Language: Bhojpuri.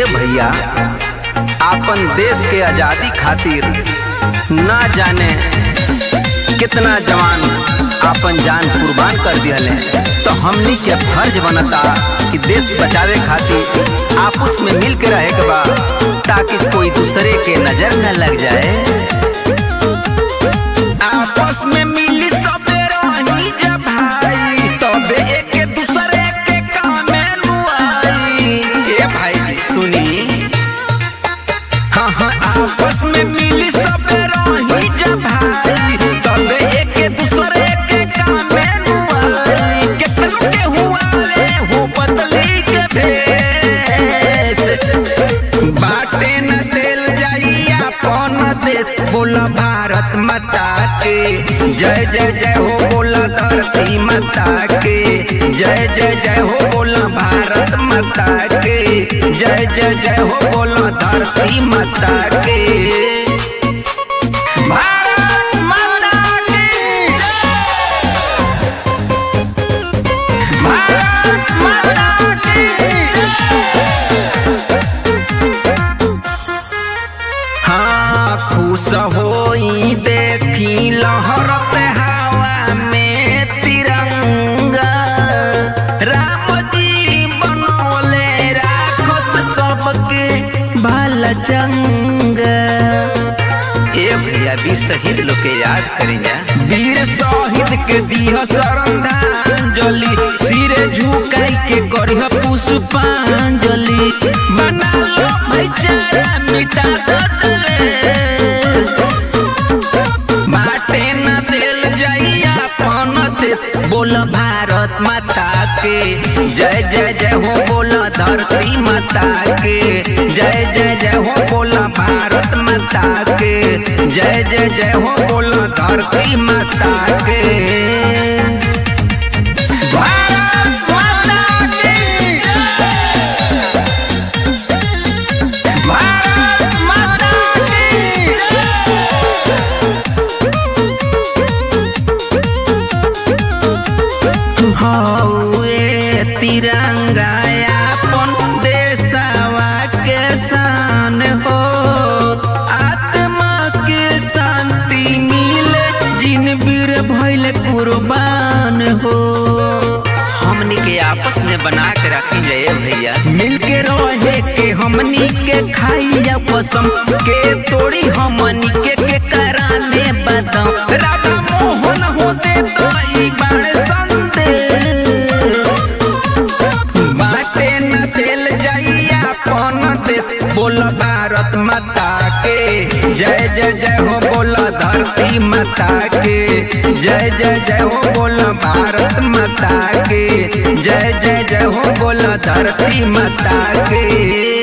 ए भैया, आपन देश के आजादी खातिर ना जाने कितना जवान आपन जान कुर्बान कर दिया। तो हमनी के फर्ज बनता कि देश बचावे खातिर आपस में मिल के रहे के बा, ताकि कोई दूसरे के नजर न लग जाए। आपस में मिली सबे रही जब भाई, तबे एक दूसरे के काम में नुआई। ए भाई सुनी, हाँ हाँ, आपस में मिली सबे रही जब भाई, तबे एक दूसरे के काम में नुआई। कितनों के हुआ रे हो बदली के भेष, बाटे न दिल जाई अपन देश। बोला भारत माता के जय जय जय हो, बोला धरती माता के जय जय जय हो, बोला भारत माता के जय जय जय हो, बोला धरती माता के। भारत माता की भारत माता की। हाँ, खुश होई देखी लहरत हवा में तिरंगा। राम जी बनौले राखस सबके भला चंगा। ए भैया, वीर शहीद लोग के याद करेंगे। वीर शहीद के दिह श्रद्धांजलि, सिरे झुकाई के करिह पुष्पांजलि। बना लो भाईचारा, मिटा दो द्वेष, बाटे न दिल जाई अपन देश। बोल भारत माता के जय जय जय हो, बोला धरती माता के जय जय जय हो, बोला भारत माता के जय जय जय हो, बोला धरती माता के। भारत माता की भारत माता की। हौए तिरंगा अपन देशवा के शान हो, आत्मा के शांति मिले जिन वीर भइल कुर्बान हो। हमनी के आपस में बना के रखी जाए भैया, मिल के रहे के हमनी के खाई जा कसम के तोड़ी हमनी के करा में बदम। राधा मोहन होते तो ई बाण संदेश, बाटे न दिल जाई अपन देश। बोल भारत माता के जय जय जय हो, बोला धरती माता के जय जय जय हो, बोला भारत माता के जय जय जय हो, बोला धरती माता के।